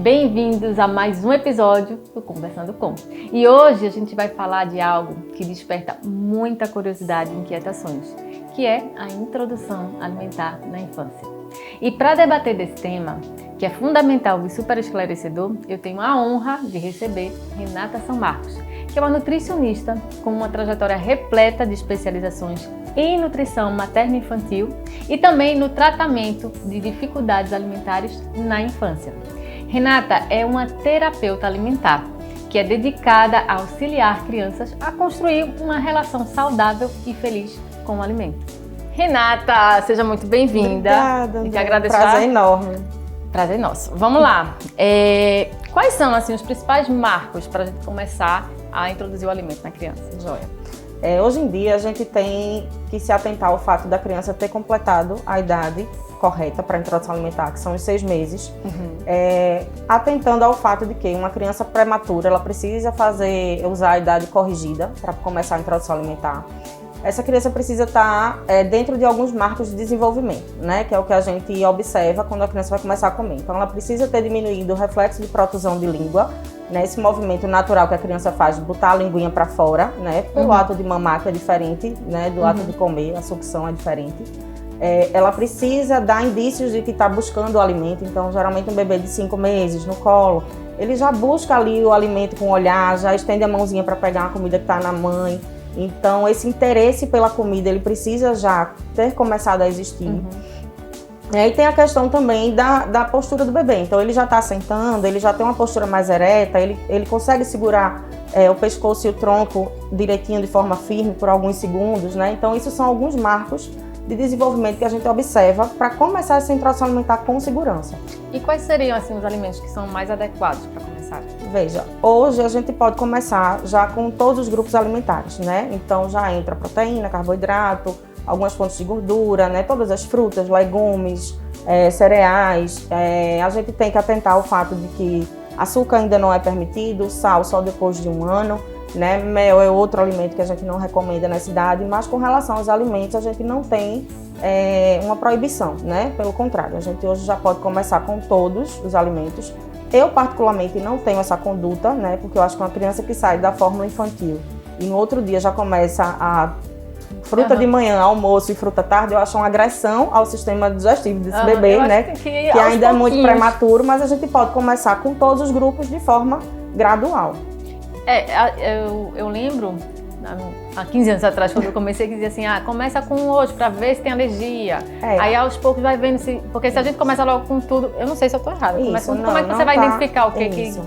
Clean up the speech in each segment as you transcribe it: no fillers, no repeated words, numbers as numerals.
Bem-vindos a mais um episódio do Conversando Com. E hoje a gente vai falar de algo que desperta muita curiosidade e inquietações, que é a introdução alimentar na infância. E para debater desse tema, que é fundamental e super esclarecedor, eu tenho a honra de receber Renata São Marcos, que é uma nutricionista com uma trajetória repleta de especializações em nutrição materno-infantil e também no tratamento de dificuldades alimentares na infância. Renata é uma terapeuta alimentar que é dedicada a auxiliar crianças a construir uma relação saudável e feliz com o alimento. Renata, seja muito bem-vinda. Obrigada, te agradeço. Prazer enorme. Prazer nosso. Vamos lá. Quais são assim, os principais marcos para a gente começar a introduzir o alimento na criança? Joia. Hoje em dia a gente tem que se atentar ao fato da criança ter completado a idade correta para a introdução alimentar, que são os 6 meses, atentando ao fato de que uma criança prematura ela precisa usar a idade corrigida para começar a introdução alimentar. Essa criança precisa estar dentro de alguns marcos de desenvolvimento, né? Que é o que a gente observa quando a criança vai começar a comer. Então, ela precisa ter diminuído o reflexo de protusão de língua, né? Esse movimento natural que a criança faz de botar a linguinha para fora, né? Pelo ato de mamar, que é diferente, né? Do ato de comer, a sucção é diferente. Ela precisa dar indícios de que está buscando o alimento. Então, geralmente, um bebê de 5 meses no colo, ele já busca ali o alimento com o olhar, já estende a mãozinha para pegar a comida que está na mãe. Então, esse interesse pela comida, ele precisa já ter começado a existir. E aí tem a questão também da postura do bebê. Então, ele já está sentando, ele já tem uma postura mais ereta, ele consegue segurar o pescoço e o tronco direitinho, de forma firme, por alguns segundos, né? Então, isso são alguns marcos de desenvolvimento que a gente observa para começar essa introdução alimentar com segurança. E quais seriam assim, os alimentos que são mais adequados para começar? Veja, hoje a gente pode começar já com todos os grupos alimentares, né? Então já entra proteína, carboidrato, algumas fontes de gordura, né? Todas as frutas, legumes, cereais. A gente tem que atentar ao fato de que açúcar ainda não é permitido, sal só depois de 1 ano, né? Mel é outro alimento que a gente não recomenda nessa idade, mas com relação aos alimentos a gente não tem uma proibição, né? Pelo contrário, a gente hoje já pode começar com todos os alimentos. Eu, particularmente, não tenho essa conduta, né? Porque eu acho que uma criança que sai da fórmula infantil e no outro dia já começa a fruta de manhã, almoço e fruta tarde, eu acho uma agressão ao sistema digestivo desse bebê, né? Que ainda é muito prematuro, mas a gente pode começar com todos os grupos de forma gradual. Eu lembro, há 15 anos atrás, quando eu comecei, que dizia assim, começa com hoje para ver se tem alergia. Aí aos poucos vai vendo se... Porque se a gente começa logo com tudo, eu não sei se eu estou errada. Como é que você vai identificar o que isso.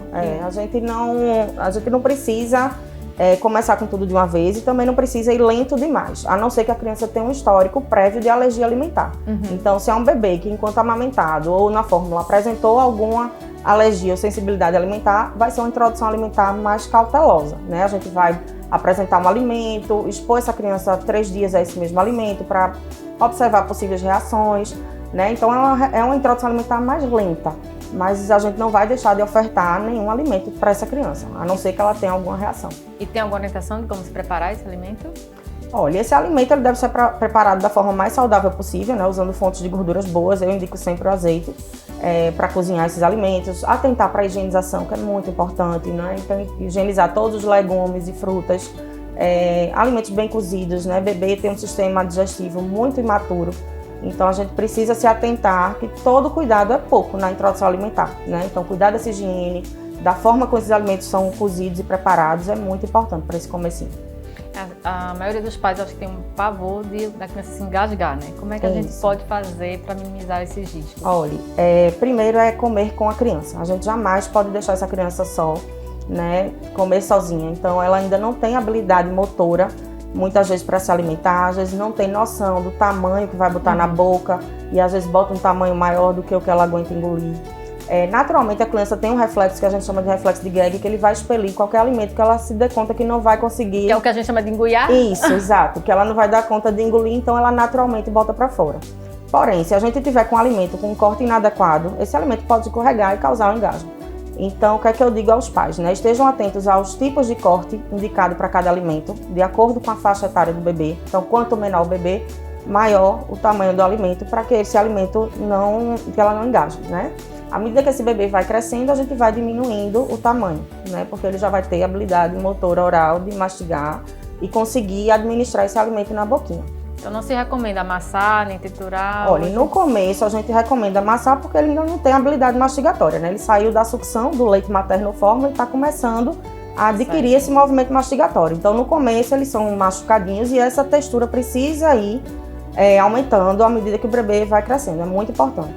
A gente não precisa começar com tudo de uma vez e também não precisa ir lento demais, a não ser que a criança tenha um histórico prévio de alergia alimentar. Então, se é um bebê que, enquanto amamentado ou na fórmula, apresentou alguma alergia ou sensibilidade alimentar, vai ser uma introdução alimentar mais cautelosa, né? A gente vai apresentar um alimento, expor essa criança 3 dias a esse mesmo alimento para observar possíveis reações, né? Então é uma introdução alimentar mais lenta, mas a gente não vai deixar de ofertar nenhum alimento para essa criança, a não ser que ela tenha alguma reação. E tem alguma orientação de como se preparar esse alimento? Olha, esse alimento ele deve ser preparado da forma mais saudável possível, né? Usando fontes de gorduras boas. Eu indico sempre o azeite para cozinhar esses alimentos. Atentar para a higienização, que é muito importante, né? Então, higienizar todos os legumes e frutas. Alimentos bem cozidos, né? Bebê tem um sistema digestivo muito imaturo. Então, a gente precisa se atentar que todo cuidado é pouco na introdução alimentar, né? Então, cuidar dessa higiene, da forma como esses alimentos são cozidos e preparados é muito importante para esse comecinho. A maioria dos pais, acho que tem um pavor da criança se engasgar, né? Como é que a gente pode fazer para minimizar esses riscos? Olha, primeiro é comer com a criança. A gente jamais pode deixar essa criança só, né? Comer sozinha. Então, ela ainda não tem habilidade motora, muitas vezes, para se alimentar. Às vezes não tem noção do tamanho que vai botar na boca e às vezes bota um tamanho maior do que o que ela aguenta engolir. Naturalmente, a criança tem um reflexo que a gente chama de reflexo de gag, que ele vai expelir qualquer alimento que ela se dê conta que não vai conseguir. Que é o que a gente chama de engoiar? Isso, exato. Que ela não vai dar conta de engolir, então ela naturalmente bota para fora. Porém, se a gente tiver com um alimento com um corte inadequado, esse alimento pode escorregar e causar um engasgo. Então, o que é que eu digo aos pais, né? Estejam atentos aos tipos de corte indicado para cada alimento, de acordo com a faixa etária do bebê. Então, quanto menor o bebê, maior o tamanho do alimento, para que esse alimento que ela não engaje, né? À medida que esse bebê vai crescendo, a gente vai diminuindo o tamanho, né? Porque ele já vai ter habilidade motora oral de mastigar e conseguir administrar esse alimento na boquinha. Então não se recomenda amassar, nem triturar? Olha, no começo a gente recomenda amassar porque ele ainda não tem habilidade mastigatória, né? Ele saiu da sucção do leite materno fórmula e está começando a adquirir esse movimento mastigatório. Então no começo eles são machucadinhos e essa textura precisa ir aumentando à medida que o bebê vai crescendo, é muito importante.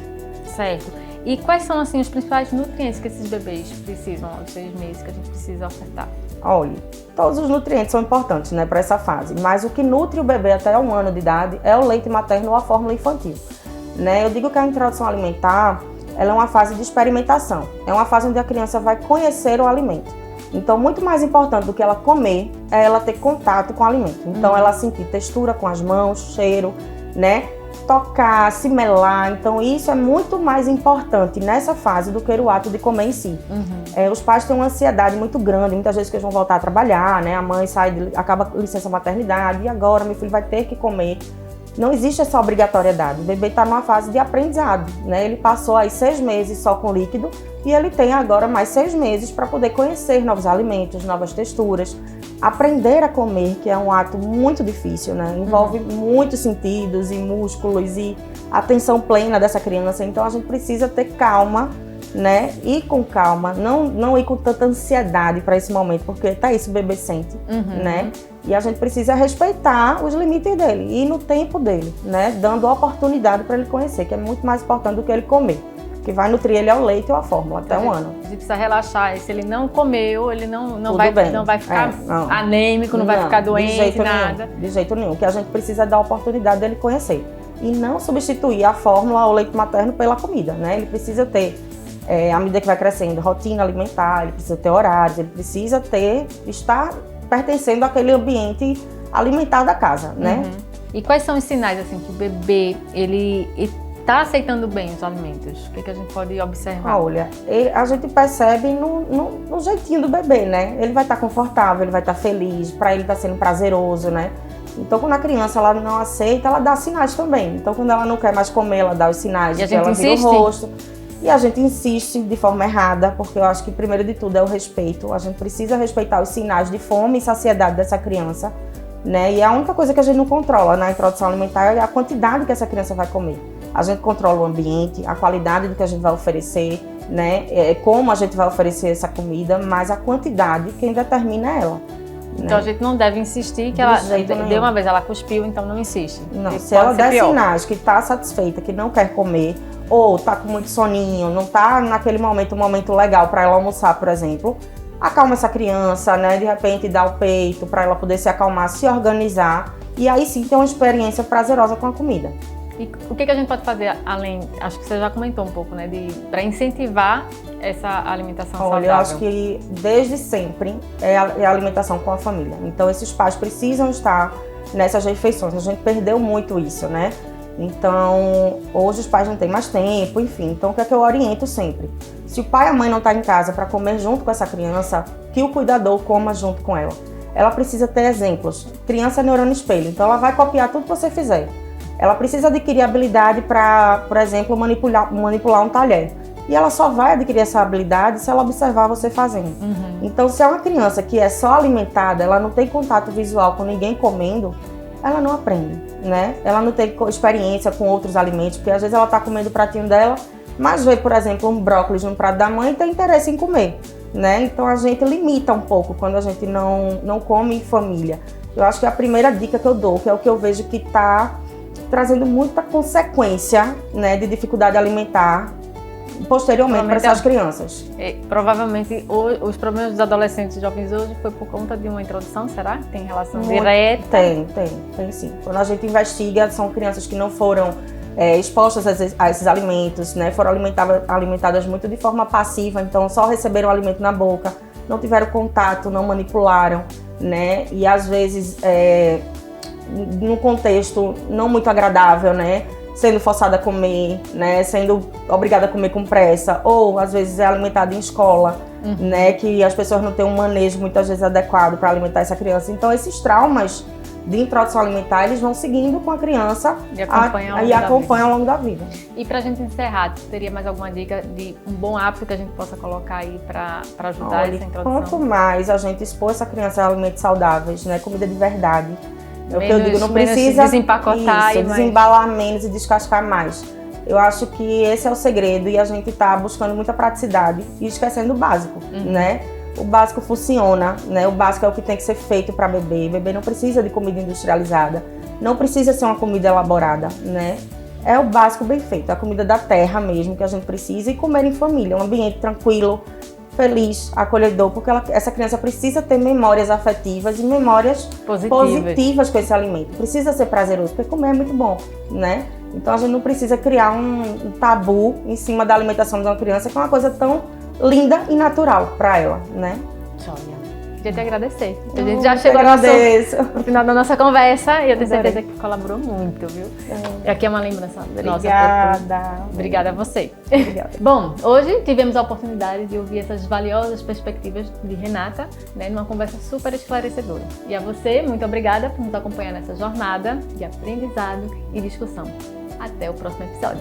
Certo. E quais são assim os principais nutrientes que esses bebês precisam aos 6 meses que a gente precisa ofertar? Olha, todos os nutrientes são importantes, né, para essa fase, mas o que nutre o bebê até 1 ano de idade é o leite materno ou a fórmula infantil, né? Eu digo que a introdução alimentar, ela é uma fase de experimentação, é uma fase onde a criança vai conhecer o alimento. Então, muito mais importante do que ela comer é ela ter contato com o alimento. Então, ela sentir textura com as mãos, cheiro, né? Tocar, se melar. Então, isso é muito mais importante nessa fase do que o ato de comer em si. Os pais têm uma ansiedade muito grande, muitas vezes que eles vão voltar a trabalhar, né? A mãe acaba a licença maternidade e agora meu filho vai ter que comer. Não existe essa obrigatoriedade. O bebê está numa fase de aprendizado, né? Ele passou aí 6 meses só com líquido e ele tem agora mais 6 meses para poder conhecer novos alimentos, novas texturas, aprender a comer, que é um ato muito difícil, né? Envolve muitos sentidos e músculos e atenção plena dessa criança. Então a gente precisa ter calma, né? Ir com calma, não ir com tanta ansiedade para esse momento, porque tá isso o bebê sente, né? E a gente precisa respeitar os limites dele e no tempo dele, né? Dando oportunidade para ele conhecer, que é muito mais importante do que ele comer. O que vai nutrir ele é o leite ou a fórmula, até 1 ano. A gente precisa relaxar, se ele não comeu, ele não vai ficar anêmico, não vai ficar doente, nada. De jeito nenhum, que a gente precisa dar a oportunidade dele conhecer. E não substituir a fórmula ou o leite materno pela comida, né? Ele precisa ter, à medida que vai crescendo, rotina alimentar, ele precisa ter horários, ele precisa estar pertencendo àquele ambiente alimentar da casa, né? E quais são os sinais, assim, que o bebê, ele está aceitando bem os alimentos? O que a gente pode observar? Olha, a gente percebe no jeitinho do bebê, né? Ele vai estar confortável, ele vai estar feliz, para ele está sendo prazeroso, né? Então, quando a criança ela não aceita, ela dá sinais também. Então, quando ela não quer mais comer, ela dá os sinais de que ela vira o rosto. E a gente insiste de forma errada, porque eu acho que primeiro de tudo é o respeito. A gente precisa respeitar os sinais de fome e saciedade dessa criança, né? E a única coisa que a gente não controla na introdução alimentar é a quantidade que essa criança vai comer. A gente controla o ambiente, a qualidade do que a gente vai oferecer, né? Como a gente vai oferecer essa comida, mas a quantidade quem determina é ela. Então a gente não deve insistir que ela deu uma vez, ela cuspiu, então não insiste. Não, se ela der sinais que está satisfeita, que não quer comer, ou está com muito soninho, não está naquele momento, um momento legal para ela almoçar, por exemplo, acalma essa criança, né? De repente dá o peito para ela poder se acalmar, se organizar e aí sim ter uma experiência prazerosa com a comida. E o que a gente pode fazer além, acho que você já comentou um pouco, né, para incentivar essa alimentação saudável? Olha, eu acho que desde sempre é a alimentação com a família. Então esses pais precisam estar nessas refeições. A gente perdeu muito isso, né? Então hoje os pais não têm mais tempo, enfim. Então o que é que eu oriento sempre? Se o pai e a mãe não estão em casa para comer junto com essa criança, que o cuidador coma junto com ela. Ela precisa ter exemplos. Criança é neurônio espelho, então ela vai copiar tudo que você fizer. Ela precisa adquirir habilidade para, por exemplo, manipular um talher. E ela só vai adquirir essa habilidade se ela observar você fazendo. Então, se é uma criança que é só alimentada, ela não tem contato visual com ninguém comendo, ela não aprende, né? Ela não tem experiência com outros alimentos, porque às vezes ela está comendo o pratinho dela, mas vê, por exemplo, um brócolis no prato da mãe e tem interesse em comer, né? Então, a gente limita um pouco quando a gente não come em família. Eu acho que é a primeira dica que eu dou, que é o que eu vejo que está trazendo muita consequência, né, de dificuldade alimentar posteriormente para essas crianças. Provavelmente os problemas dos adolescentes e jovens hoje foi por conta de uma introdução, será? Tem relação direta? Tem sim. Quando a gente investiga, são crianças que não foram expostas a esses alimentos, né, foram alimentadas muito de forma passiva, então só receberam o alimento na boca, não tiveram contato, não manipularam, né, e às vezes num contexto não muito agradável, né? Sendo forçada a comer, né? Sendo obrigada a comer com pressa, ou às vezes é alimentada em escola, né? Que as pessoas não têm um manejo muitas vezes adequado para alimentar essa criança. Então, esses traumas de introdução alimentar, eles vão seguindo com a criança e acompanham ao longo da vida. E para a gente encerrar, teria mais alguma dica de um bom hábito que a gente possa colocar aí para ajudar essa introdução? Quanto mais a gente expor essa criança a alimentos saudáveis, né, comida de verdade, é o que eu digo, não precisa desempacotar desembalar menos e descascar mais. Eu acho que esse é o segredo e a gente está buscando muita praticidade e esquecendo o básico, né? O básico funciona, né? O básico é o que tem que ser feito para bebê. Bebê não precisa de comida industrializada, não precisa ser uma comida elaborada, né? É o básico bem feito, a comida da terra mesmo que a gente precisa e comer em família, um ambiente tranquilo, feliz, acolhedor, porque essa criança precisa ter memórias afetivas e memórias positivas com esse alimento. Precisa ser prazeroso, porque comer é muito bom, né? Então a gente não precisa criar um tabu em cima da alimentação de uma criança, que é uma coisa tão linda e natural para ela, né? Joia. Queria te agradecer. A gente já chegou no final da nossa conversa e eu tenho certeza que colaborou muito, viu? E aqui é uma lembrança nossa. Obrigada a você. Obrigada. Bom, hoje tivemos a oportunidade de ouvir essas valiosas perspectivas de Renata, né, numa conversa super esclarecedora. E a você, muito obrigada por nos acompanhar nessa jornada de aprendizado e discussão. Até o próximo episódio.